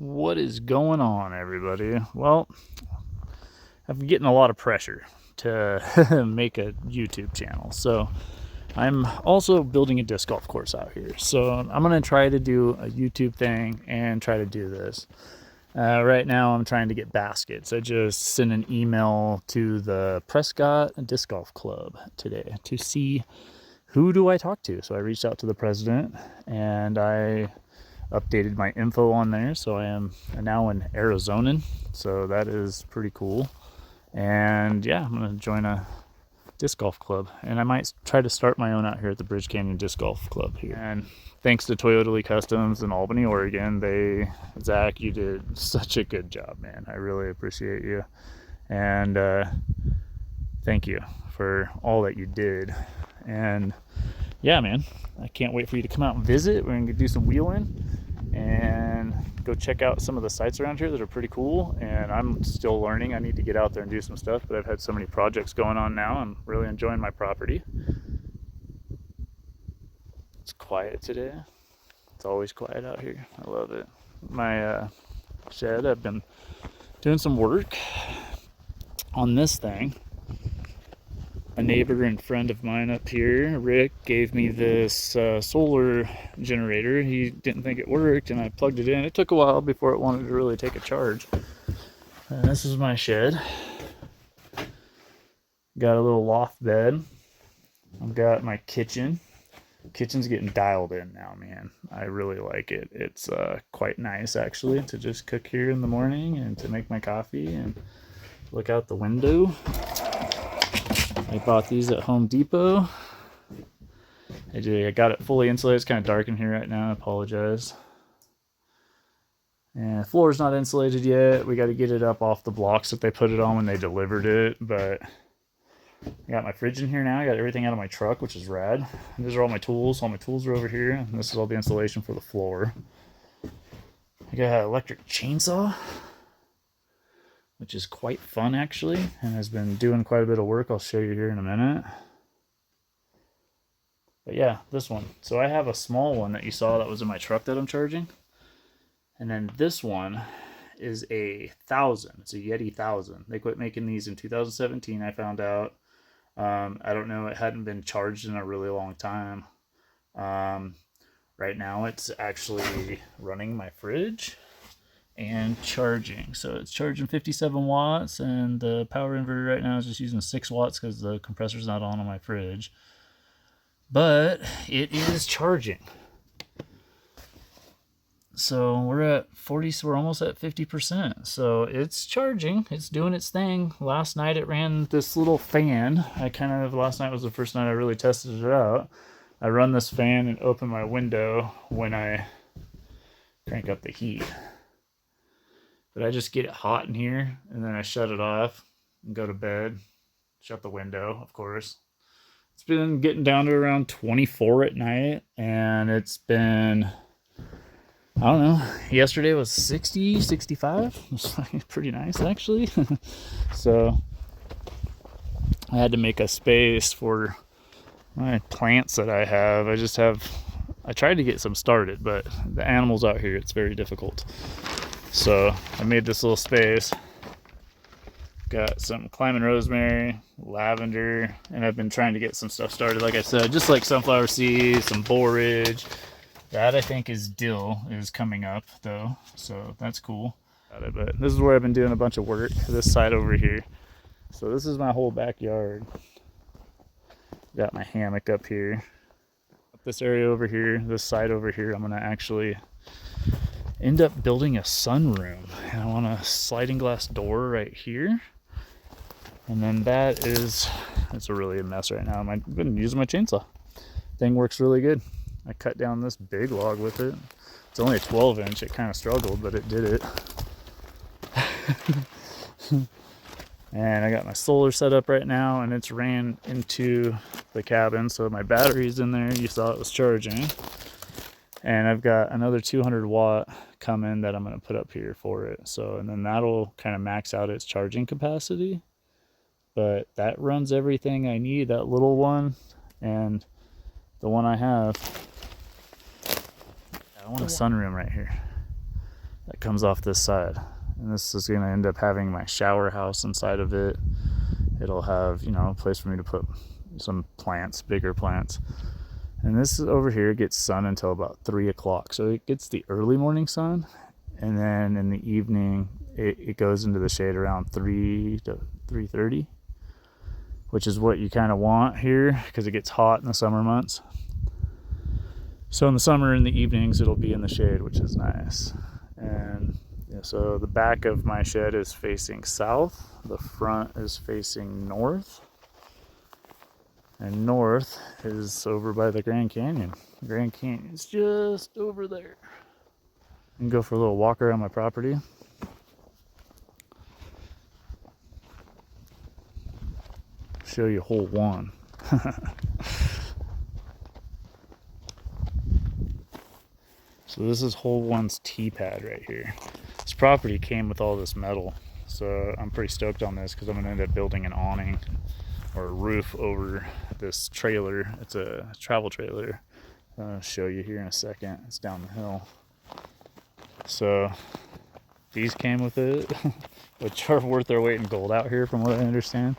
What is going on, everybody? Well, I'm getting a lot of pressure to make a YouTube channel. So I'm also building a disc golf course out here. So I'm going to try to do a YouTube thing and try to do this. Right now I'm trying to get baskets. I just sent an email to the Prescott Disc Golf Club today to see who do I talk to. So I reached out to the president and I updated my info on there. So I am now an Arizonian. So that is pretty cool. And yeah, I'm going to join a disc golf club, and I might try to start my own out here at the Bridge Canyon Disc Golf Club here. And thanks to Toyota Lee Customs in Albany, Oregon, Zach, you did such a good job, man. I really appreciate you, and thank you for all that you did. And yeah, man, I can't wait for you to come out and visit. We're gonna do some wheeling and go check out some of the sites around here that are pretty cool. And I'm still learning. I need to get out there and do some stuff, but I've had so many projects going on now. I'm really enjoying my property. It's quiet today. It's always quiet out here. I love it. My shed, I've been doing some work on this thing. A neighbor and friend of mine up here, Rick, gave me this solar generator. He didn't think it worked, and I plugged it in. It took a while before it wanted to really take a charge. And this is my shed. Got a little loft bed. I've got my kitchen. Kitchen's getting dialed in now, man. I really like it. It's quite nice, actually, to just cook here in the morning and to make my coffee and look out the window. I bought these at Home Depot. I got it fully insulated. It's kind of dark in here right now. I apologize. And the floor's not insulated yet. We got to get it up off the blocks that they put it on when they delivered it. But I got my fridge in here now. I got everything out of my truck, which is rad. And these are all my tools. All my tools are over here. And this is all the insulation for the floor. I got an electric chainsaw, which is quite fun, actually, and has been doing quite a bit of work. I'll show you here in a minute. But yeah, this one. So I have a small one that you saw that was in my truck that I'm charging. And then this one is a 1000. It's a Yeti 1000. They quit making these in 2017, I found out. I don't know, it hadn't been charged in a really long time. Right now it's actually running my fridge and charging. So it's charging 57 watts, and the power inverter right now is just using 6 watts because the compressor's not on my fridge. But it is charging. So we're at 40, so we're almost at 50%. So it's charging, it's doing its thing. Last night it ran this little fan. Last night was the first night I really tested it out. I run this fan and open my window when I crank up the heat. But I just get it hot in here, and then I shut it off and go to bed. Shut the window, of course. It's been getting down to around 24 at night, and it's been, I don't know, yesterday was 60, 65. It's pretty nice, actually. So I had to make a space for my plants that I have. I tried to get some started, but the animals out here, it's very difficult. So I made this little space. Got some climbing rosemary, lavender, and I've been trying to get some stuff started, like I said, just like sunflower seeds, some borage. That I think is dill is coming up though, so that's cool. But this is where I've been doing a bunch of work, this side over here. So this is my whole backyard. Got my hammock up here. This area over here, this side over here, I'm gonna actually end up building a sunroom. And I want a sliding glass door right here. And then it's really a mess right now. I've been using my chainsaw. Thing works really good. I cut down this big log with it. It's only a 12-inch. It kind of struggled, but it did it. And I got my solar set up right now, and it's ran into the cabin. So my battery's in there. You saw it was charging. And I've got another 200 watt coming that I'm going to put up here for it. So, and then that'll kind of max out its charging capacity. But that runs everything I need, that little one and the one I have. I want a sunroom right here. that comes off this side. And this is going to end up having my shower house inside of it. It'll have, you know, a place for me to put some plants, bigger plants. And this over here gets sun until about 3 o'clock. So it gets the early morning sun. And then in the evening, it goes into the shade around 3 to 3:30, which is what you kind of want here because it gets hot in the summer months. So in the summer, in the evenings, it'll be in the shade, which is nice. And yeah, so the back of my shed is facing south. The front is facing north. And north is over by the Grand Canyon. The Grand Canyon's just over there. You can go for a little walk around my property. Show you hole 1. So this is hole 1's tee pad right here. This property came with all this metal, so I'm pretty stoked on this because I'm going to end up building an awning or a roof over this trailer. It's a travel trailer. I'll show you here in a second. It's down the hill. So these came with it, which are worth their weight in gold out here from what I understand.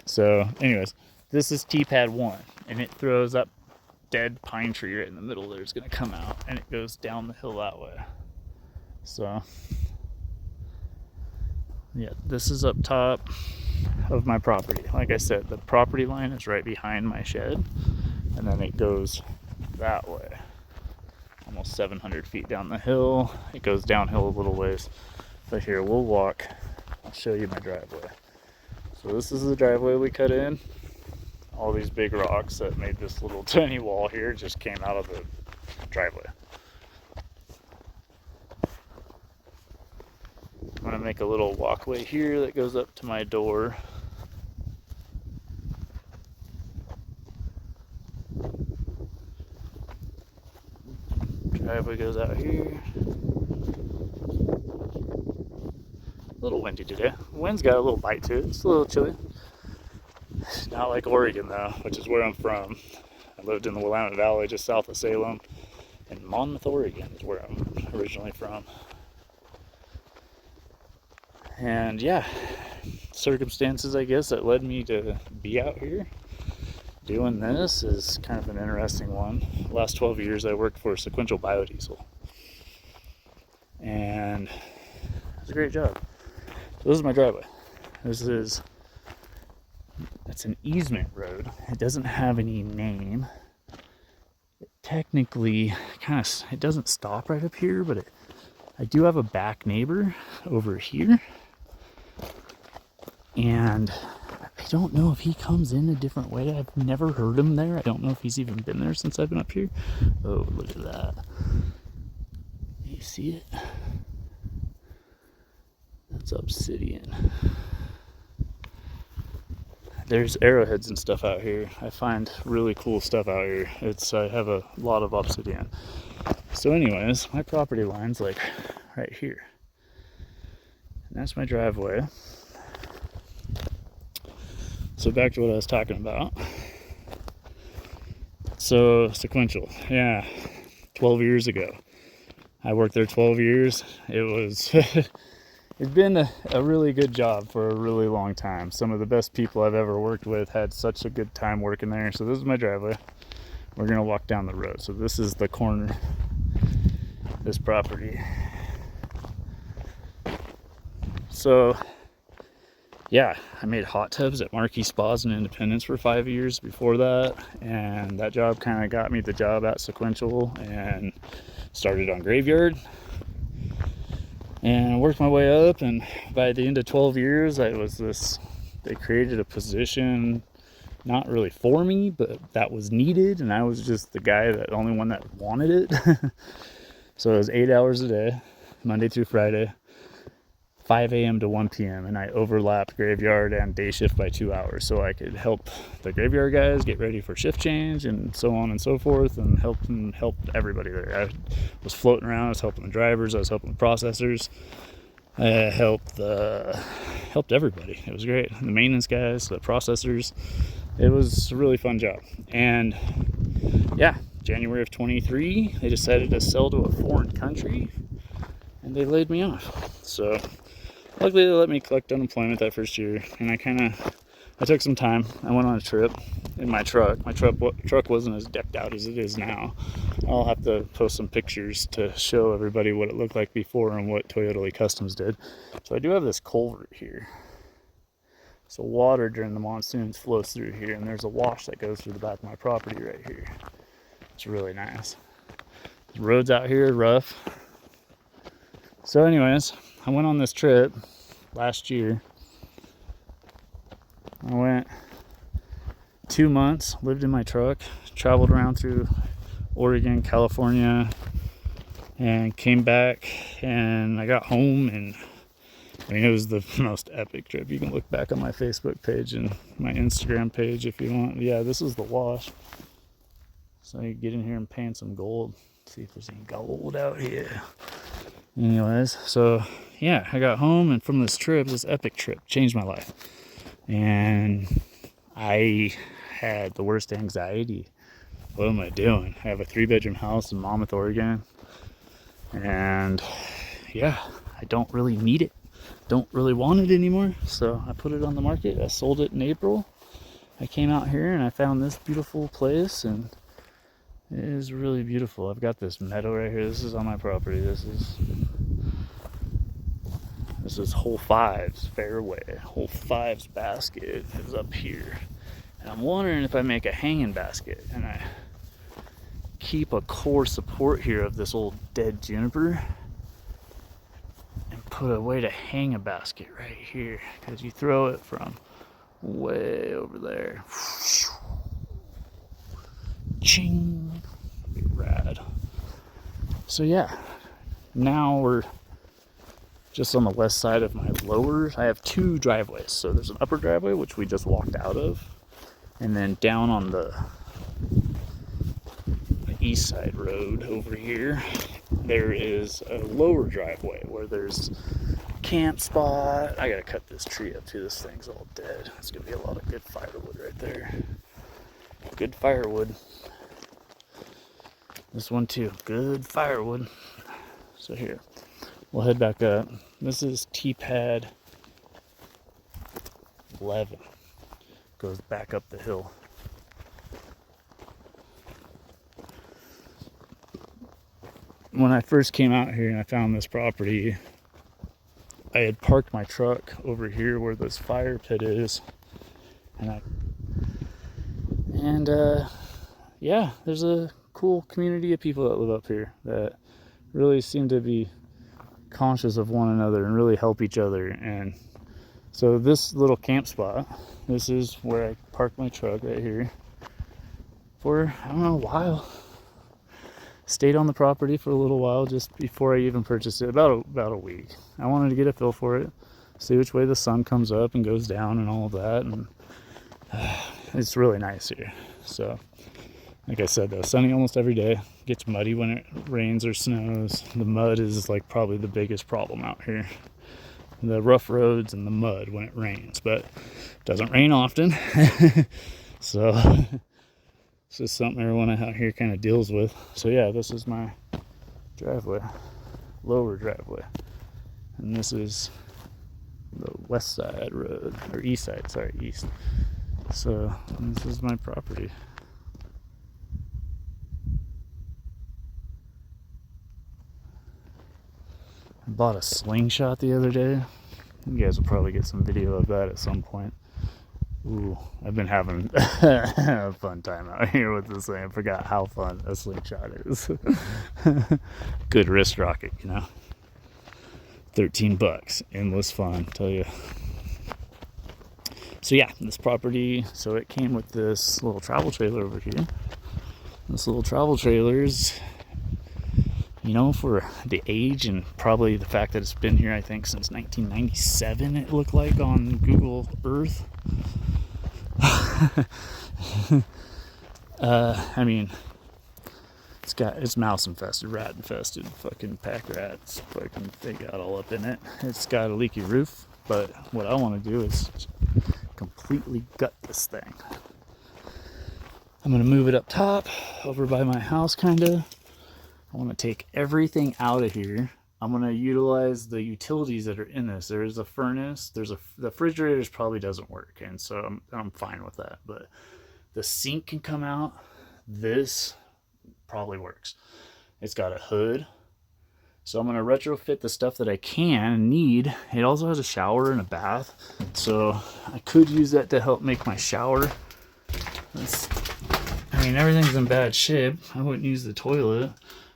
So anyways, this is tee pad 1, and it throws up dead pine tree right in the middle there is going to come out, and it goes down the hill that way. So yeah, this is up top of my property. Like I said, the property line is right behind my shed, and then it goes that way almost 700 feet down the hill. It goes downhill a little ways, but here we'll walk. I'll show you my driveway. So this is the driveway we cut in. All these big rocks that made this little tiny wall here just came out of the driveway. I'm going to make a little walkway here that goes up to my door. Driveway goes out here. A little windy today. The wind's got a little bite to it. It's a little chilly. Not like Oregon though, which is where I'm from. I lived in the Willamette Valley just south of Salem, and Monmouth, Oregon is where I'm originally from. And yeah, circumstances I guess that led me to be out here doing this is kind of an interesting one. The last 12 years I worked for Sequential Biodiesel, and it was a great job. So this is my driveway. It's an easement road. It doesn't have any name. It technically it doesn't stop right up here, but I do have a back neighbor over here. And I don't know if he comes in a different way. I've never heard him there. I don't know if he's even been there since I've been up here. Oh, look at that. You see it? That's obsidian. There's arrowheads and stuff out here. I find really cool stuff out here. I have a lot of obsidian. So anyways, my property line's like right here. And that's my driveway. So back to what I was talking about. So Sequential, yeah, 12 years ago. I worked there 12 years. It was it's been a really good job for a really long time. Some of the best people I've ever worked with had such a good time working there. So this is my driveway. We're gonna walk down the road. So this is the corner, this property. So yeah, I made hot tubs at Marquee Spas in Independence for 5 years before that, and that job kind of got me the job at Sequential, and started on Graveyard and worked my way up. And by the end of 12 years they created a position not really for me, but that was needed, and I was just the only one that wanted it. So it was 8 hours a day, Monday through Friday, 5 a.m. to 1 p.m. and I overlapped graveyard and day shift by 2 hours, so I could help the graveyard guys get ready for shift change and so on and so forth, and help everybody there. I was floating around. I was helping the drivers. I was helping the processors. I helped everybody. It was great. The maintenance guys, the processors. It was a really fun job. And yeah, January of 23, they decided to sell to a foreign country. And and they laid me off. So luckily they let me collect unemployment that first year, and I took some time. I went on a trip in my truck. My truck wasn't as decked out as it is now. I'll have to post some pictures to show everybody what it looked like before and what Toyota Lee Customs did. So I do have this culvert here. So water during the monsoons flows through here, and there's a wash that goes through the back of my property right here. It's really nice. The roads out here are rough. So anyways, I went on this trip last year. I went 2 months, lived in my truck, traveled around through Oregon, California, and came back, and I got home, and I mean, it was the most epic trip. You can look back on my Facebook page and my Instagram page if you want. Yeah, this is the wash. So you get in here and pan some gold. See if there's any gold out here. Anyways, so yeah, I got home, and from this trip, this epic trip, changed my life. And I had the worst anxiety. What am I doing? I have a 3-bedroom house in Monmouth, Oregon. And yeah, I don't really need it. Don't really want it anymore. So I put it on the market. I sold it in April. I came out here and I found this beautiful place, and it is really beautiful. I've got this meadow right here. This is on my property. This is hole 5's fairway. Hole 5's basket is up here. And I'm wondering if I make a hanging basket and I keep a core support here of this old dead juniper and put a way to hang a basket right here, because you throw it from way over there. Ching! Be rad. So yeah, now we're just on the west side of my lower. I have 2 driveways. So there's an upper driveway, which we just walked out of, and then down on the east side road over here, there is a lower driveway where there's a camp spot. I gotta cut this tree up too. This thing's all dead. It's gonna be a lot of good firewood right there. Good firewood. This one too, good firewood. So here, we'll head back up. This is T-pad 11. Goes back up the hill. When I first came out here and I found this property, I had parked my truck over here where this fire pit is, and yeah, there's a cool community of people that live up here that really seem to be conscious of one another and really help each other. And so this little camp spot, this is where I parked my truck right here for, I don't know, a while. Stayed on the property for a little while just before I even purchased it, about a week. I wanted to get a feel for it, see which way the sun comes up and goes down and all of that, and it's really nice here. So like I said, though, sunny almost every day. Gets muddy when it rains or snows. The mud is like probably the biggest problem out here. The rough roads and the mud when it rains, but it doesn't rain often. So it's just something everyone out here kind of deals with. So yeah, this is my driveway, lower driveway. And this is the west side road, or east side, sorry, east. So this is my property. I bought a slingshot the other day. You guys will probably get some video of that at some point. Ooh, I've been having a fun time out here with this thing. I forgot how fun a slingshot is. Good wrist rocket, you know. $13, endless fun, tell you. So yeah, this property, so it came with this little travel trailer over here. This little travel trailer's, you know, for the age and probably the fact that it's been here, I think, since 1997, it looked like on Google Earth. I mean, it's mouse infested, rat infested, fucking pack rats, fucking, they got all up in it. It's got a leaky roof, but what I want to do is completely gut this thing. I'm gonna move it up top, over by my house, kinda. I want to take everything out of here. I'm going to utilize the utilities that are in this. There is a furnace. The refrigerator probably doesn't work, and so I'm fine with that. But the sink can come out. This probably works. It's got a hood. So I'm going to retrofit the stuff that I can and need. It also has a shower and a bath. So I could use that to help make my shower. I mean, everything's in bad shape. I wouldn't use the toilet.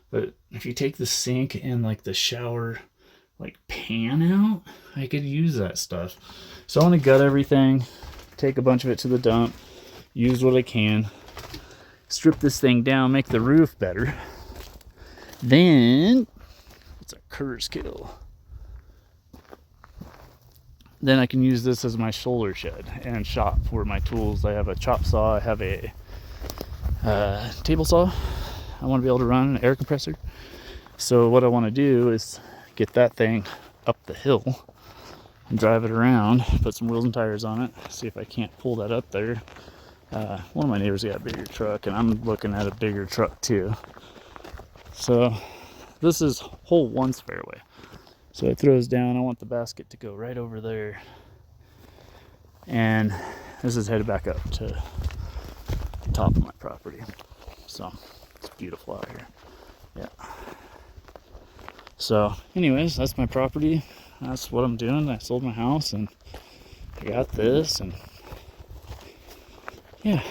But if you take the sink and like the shower like pan out, I could use that stuff. So I want to gut everything, take a bunch of it to the dump, use what I can, strip this thing down, make the roof better. Then it's a curse kill. Then I can use this as my shoulder shed and shop for my tools. I have a chop saw, I have a table saw. I want to be able to run an air compressor. So what I want to do is get that thing up the hill and drive it around, put some wheels and tires on it, see if I can't pull that up there. One of my neighbors got a bigger truck, and I'm looking at a bigger truck too. So this is hole one's fairway. So it throws down. I want the basket to go right over there. And this is headed back up to the top of my property. So it's beautiful out here. Yeah. So anyways, that's my property. That's what I'm doing. I sold my house and I got this, and yeah,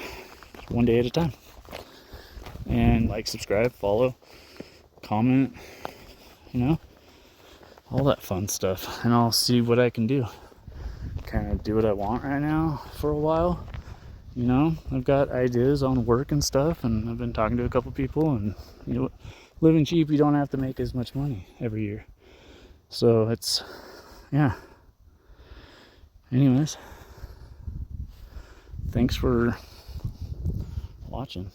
one day at a time. And like, subscribe, follow, comment, you know, all that fun stuff. And I'll see what I can do. Kind of do what I want right now for a while. You know, I've got ideas on work and stuff, and I've been talking to a couple people, and you know, living cheap, you don't have to make as much money every year. So it's, yeah. Anyways, thanks for watching.